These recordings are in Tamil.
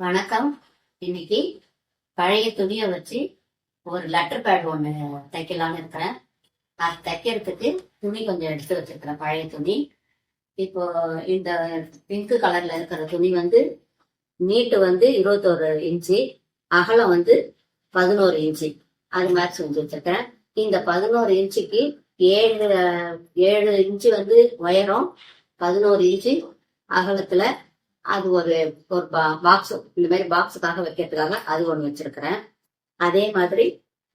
வணக்கம். இன்னைக்கு பழைய துணியை வச்சு ஒரு லெட்டர் பேட் ஒன்று தைக்கலான்னு இருக்கிறேன். அது தைக்கிறதுக்கு துணி கொஞ்சம் எடுத்து வச்சிருக்கிறேன், பழைய துணி. இப்போ இந்த பிங்க் கலர்ல இருக்கிற துணி நீட்டு 21 இன்ச்சு, அகலம் 11 இன்ச்சு, அது மாதிரி செஞ்சு வச்சிருக்கிறேன். இந்த 11 இன்ச்சுக்கு 7 இன்ச்சு உயரம், 11 இன்ச்சு அகலத்துல அது ஒரு ஒரு பாக்ஸ், இந்த மாதிரி பாக்ஸுக்காக வைக்கிறதுக்காக அது ஒண்ணு வச்சிருக்கிறேன். அதே மாதிரி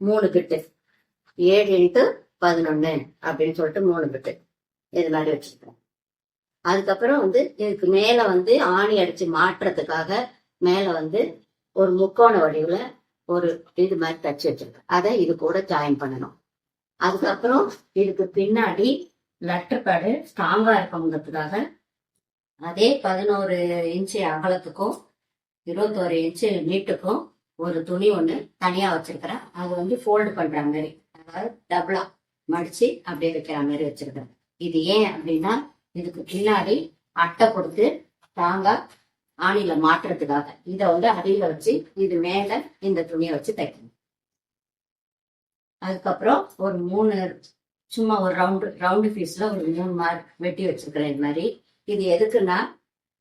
3 பிட்டு 7x11 அப்படின்னு சொல்லிட்டு 3 பிட்டு இது மாதிரி வச்சிருக்கேன். அதுக்கப்புறம் இதுக்கு மேல ஆணி அடிச்சு மாட்டுறதுக்காக மேல ஒரு முக்கோண வடிவுல ஒரு இது மாதிரி தச்சு வச்சிருக்கேன். அதை இது கூட ஜாயின் பண்ணணும். அதுக்கப்புறம் இதுக்கு பின்னாடி லெட்டர் பேடு ஸ்ட்ராங்கா இருக்கணுங்கிறதுக்காக அதே 11 இன்ச்சு அகலத்துக்கும் 21 இன்ச்சு நீட்டுக்கும் ஒரு துணி ஒண்ணு தனியா வச்சிருக்கிறேன். அது ஃபோல்டு பண்ற மாதிரி, அதாவது டபுளா மடிச்சு அப்படியே வைக்கிற மாதிரி வச்சிருக்கிறேன். இது ஏன் அப்படின்னா, இதுக்கு பின்னாடி அட்டை கொடுத்து தாங்கா ஆணில மாட்டுறதுக்காக இதை அடியில வச்சு இது மேல இந்த துணியை வச்சு தைக்கணும். அதுக்கப்புறம் ஒரு 3 சும்மா ஒரு ரவுண்டு பீஸ்ல ஒரு 3 மார்க் வெட்டி வச்சிருக்கிறேன். இது மாதிரி இது எதுக்குன்னா,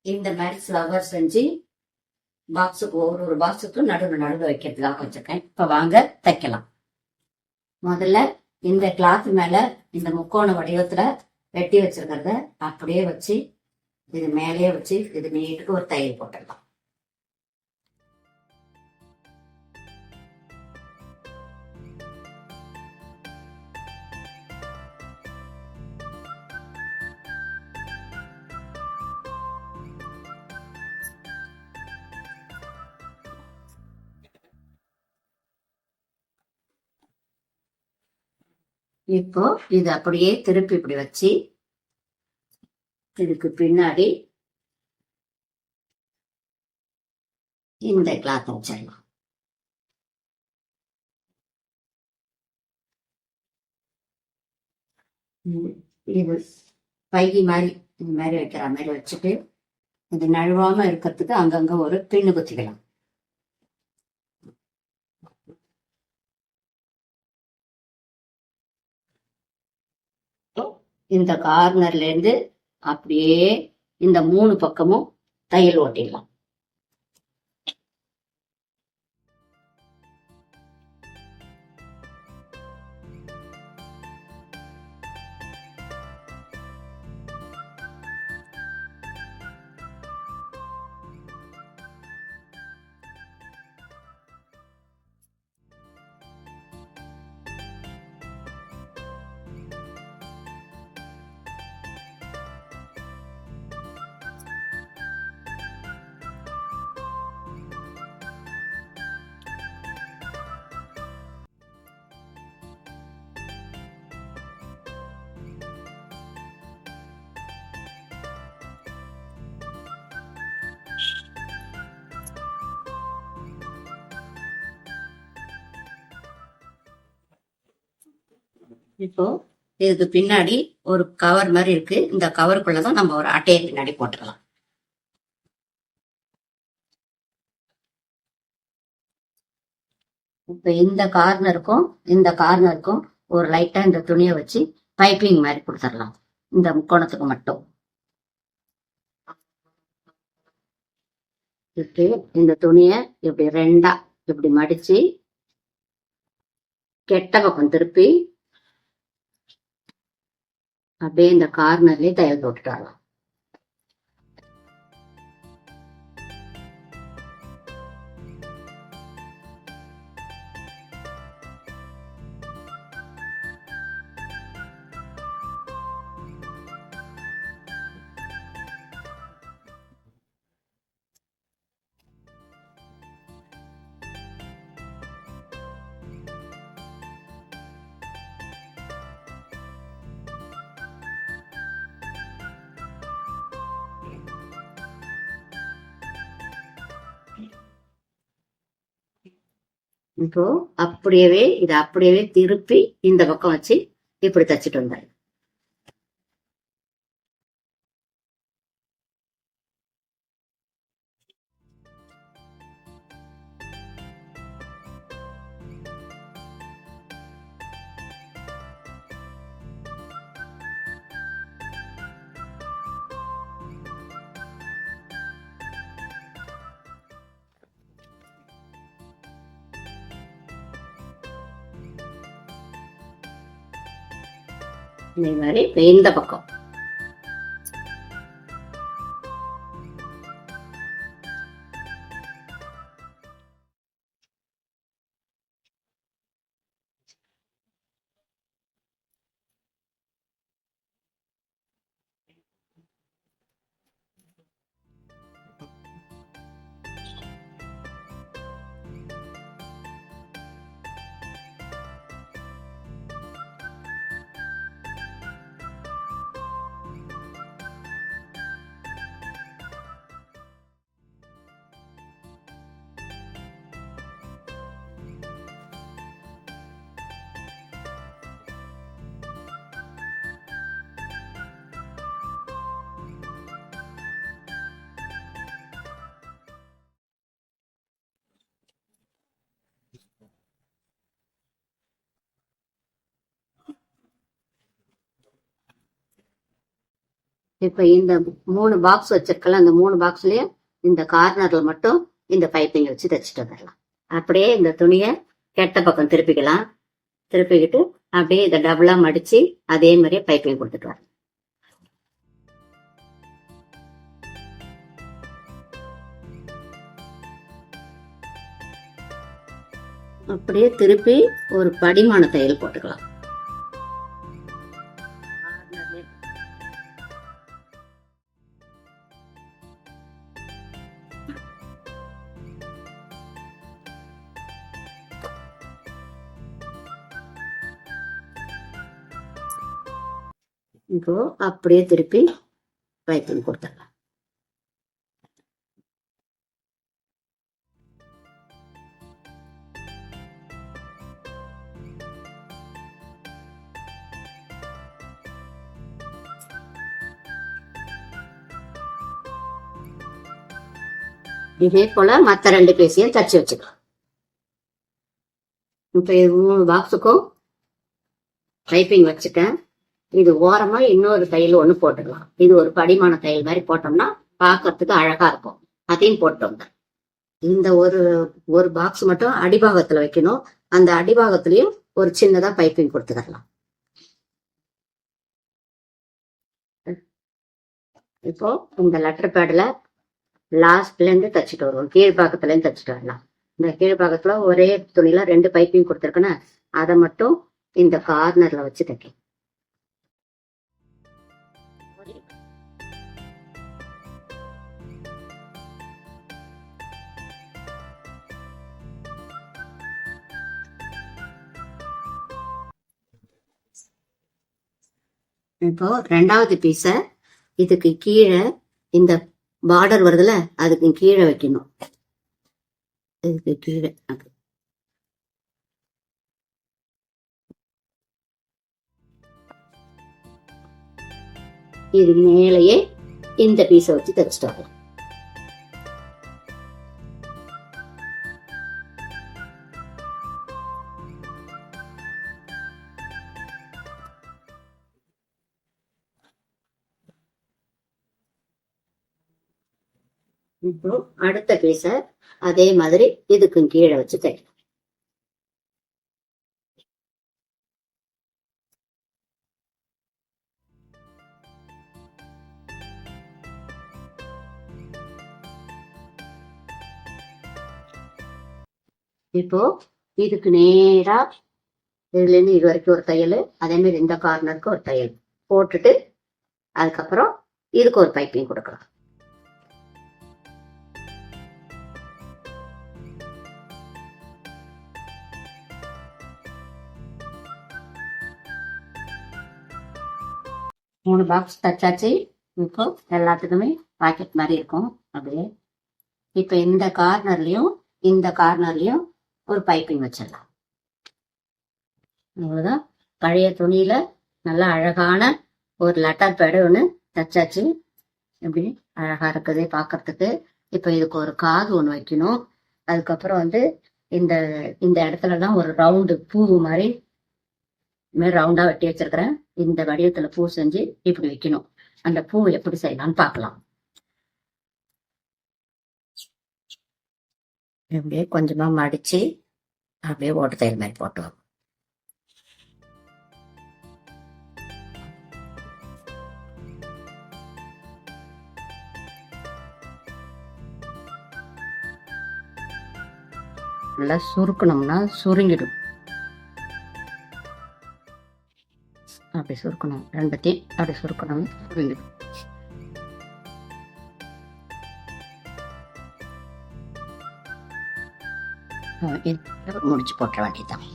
இந்த மாதிரி ஃப்ளவர் செஞ்சு பாக்ஸுக்கு ஒரு பாக்ஸுக்கு நடுவில் வைக்கிறதுக்காக வச்சிருக்கேன். இப்ப வாங்க தைக்கலாம். முதல்ல இந்த கிளாத் மேல இந்த முக்கோண வடிவத்துல வெட்டி வச்சிருக்கிறத அப்படியே வச்சு இது மேலேயே வச்சு இது நீட்டுக்கு ஒரு தையல் போட்டுடலாம். இப்போ இது அப்படியே திருப்பி இப்படி வச்சு இதுக்கு பின்னாடி இந்த கிளாத் வச்சிடலாம். இது பைகி மாதிரி இந்த மாதிரி வைக்கிற மாதிரி வச்சுட்டு இது நழுவாம இருக்கிறதுக்கு அங்கங்க ஒரு பின்னு குத்திக்கலாம். இந்த கார்னர்ல இருந்து அப்படியே இந்த 3 பக்கமும் தையல் ஓட்டிடலாம். இப்போ இதுக்கு பின்னாடி ஒரு கவர் மாதிரி இருக்கு. இந்த கவருக்குள்ளதான் நம்ம ஒரு அட்டையை பின்னாடி போட்டுக்கலாம். இப்ப இந்த கார்னருக்கும் ஒரு லைட்டா இந்த துணியை வச்சு பைப்பிங் மாதிரி கொடுத்துடலாம். இந்த முக்கோணத்துக்கு மட்டும் இந்த துணியை இப்படி 2ஆ இப்படி மடிச்சு கெட்ட பக்கம் திருப்பி அப்படியே இந்த கார்னர்லயே தையல் போட்டுட்டாலாம். இப்போ இதை அப்படியே திருப்பி இந்த பக்கம் வச்சு இப்படி தச்சுட்டு வந்தாரு. இதே மாதிரி இந்த பக்கம் இப்ப இந்த 3 பாக்ஸ் வச்சிருக்கல, அந்த 3 பாக்ஸ்லயும் இந்த கார்னர்ல மட்டும் இந்த பைப்பிங் வச்சு தைச்சிட்டு வந்துடலாம். அப்படியே இந்த துணியை கெட்ட பக்கம் திருப்பிக்கலாம். திருப்பிக்கிட்டு அப்படியே இதை டபுளா மடிச்சு அதே மாதிரியே பைப்பிங் கொடுத்துட்டு வரலாம். அப்படியே திருப்பி ஒரு படிமான தையல் போட்டுக்கலாம். இப்போ அப்படியே திருப்பி பைப்பிங் கொடுத்துடலாம். இதே போல மற்ற 2 பீஸையும் தச்சு வச்சுக்கலாம். இப்ப இது 3 பாக்ஸுக்கும் பைப்பிங் வச்சுட்டேன். இது ஓரமா இன்னொரு தையல் ஒண்ணு போட்டுக்கலாம். இது ஒரு படிமான தையல் மாதிரி போட்டோம்னா பாக்கிறதுக்கு அழகா இருக்கும். அதையும் போட்டோங்க. இந்த ஒரு பாக்ஸ் மட்டும் அடிபாகத்துல வைக்கணும். அந்த அடிபாகத்திலயும் ஒரு சின்னதா பைப்பிங் கொடுத்துக்கலாம். இப்போ இந்த லெட்டர் பேட்ல லாஸ்ட்ல இருந்து தச்சுட்டு வருவோம். கீழ்பாக்கத்துல இருந்து தச்சுட்டு வரலாம். இந்த கீழ்பாக்கத்துல ஒரே துணியில 2 பைப்பிங் கொடுத்துருக்கேன்னா அதை மட்டும் இந்த கார்னர்ல வச்சு தைக்க. இப்போ 2வது பீஸ இதுக்கு கீழே இந்த பார்டர் வருதுல அதுக்கு கீழே வைக்கணும். இதுக்கு கீழே இது மேலேயே இந்த பீஸ வச்சு தைச்சிட்டு வரலாம். இப்போ அடுத்த பீஸ அதே மாதிரி இதுக்கு கீழே வச்சு தைக்கணும். இப்போ இதுக்கு நேரா இதுல இருந்து இது வரைக்கும் ஒரு தையல், அதே மாதிரி இந்த கார்னருக்கு ஒரு தையல் போட்டுட்டு அதுக்கப்புறம் இதுக்கு ஒரு பைப்பிங் கொடுக்கலாம். மூணு பாக்ஸ் தச்சாச்சு. இப்போ எல்லாத்துக்குமே பாக்கெட் மாதிரி இருக்கும். அப்படியே இப்ப இந்த கார்னர்லயும் ஒரு பைப்பிங் வச்சிடலாம். அவ்வளவுதான். பழைய துணியில நல்லா அழகான ஒரு லெட்டர் பேடு ஒண்ணு தச்சாச்சு. எப்படி அழகா இருக்குது பாக்குறதுக்கு. இப்ப இதுக்கு ஒரு காது ஒண்ணு வைக்கணும். அதுக்கப்புறம் இந்த இந்த இடத்துலதான் ஒரு ரவுண்டு பூ மாதிரி ரவுண்டா வெட்டி வச்சிருக்கிறேன். இந்த வடிவத்துல பூ செஞ்சு இப்படி வைக்கணும். அந்த பூ எப்படி செய்யலாம்னு பார்க்கலாம். இப்படியே கொஞ்சமா மடிச்சு அப்படியே ஓட்டு தையல் மாதிரி போட்டுவோம். நல்லா சுருக்கணும்னா சுருங்கிடும். அப்படி சுருக்கணும், ரெண்டுத்தையும் அப்படி சுருக்கணும், சுருங்கிடும். முடிச்சு போட்ட வேண்டியதான்.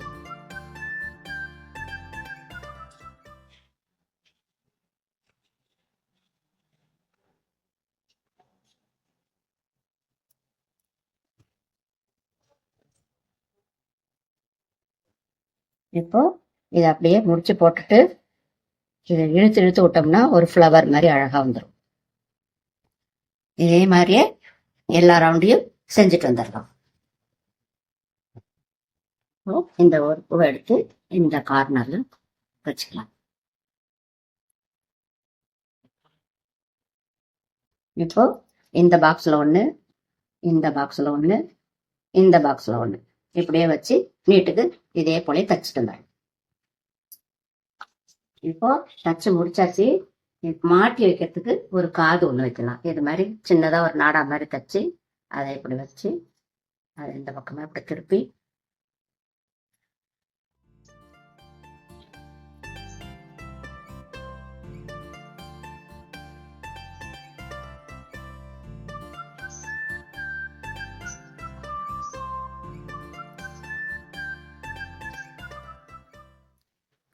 இப்போ இதை அப்படியே முடிச்சு போட்டுட்டு இதை இழுத்து இழுத்து விட்டோம்னா ஒரு ஃப்ளவர் மாதிரி அழகா வந்துடும். இதே மாதிரியே எல்லா ரவுண்டையும் செஞ்சுட்டு வந்துடலாம். இந்த ஒரு பூவை எடுத்து இந்த கார்னர்ல வச்சுக்கலாம். இப்போ இந்த பாக்ஸ்ல ஒண்ணு, இந்த பாக்ஸ்ல ஒண்ணு, இந்த பாக்ஸ்ல ஒண்ணு, இப்படியே வச்சு நீட்டுக்கு இதே போல தச்சுட்டு இருந்தாங்க. இப்போ தச்சு முடிச்சாச்சு. மாட்டி வைக்கிறதுக்கு ஒரு காது ஒண்ணு வைக்கலாம். இது மாதிரி சின்னதா ஒரு நாடா மாதிரி தச்சு அதை இப்படி வச்சு அதை இந்த பக்கமா இப்படி திருப்பி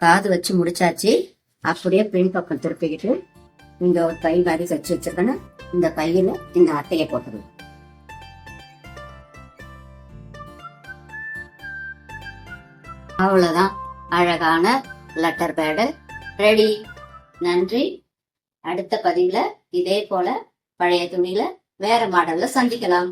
காது வச்சு முடிச்சாச்சு. அப்படியே பின் பக்கம் திருப்பிக்கிட்டு இங்க ஒரு கை மாதிரி வச்சு வச்சிருக்கேன்னு இந்த கையில இந்த அட்டையை போட்டுருங்க. அவ்வளவுதான், அழகான லெட்டர் பேடு ரெடி. நன்றி. அடுத்த பதிவுல இதே போல பழைய துணியில வேற மாடல்ல சந்திக்கலாம்.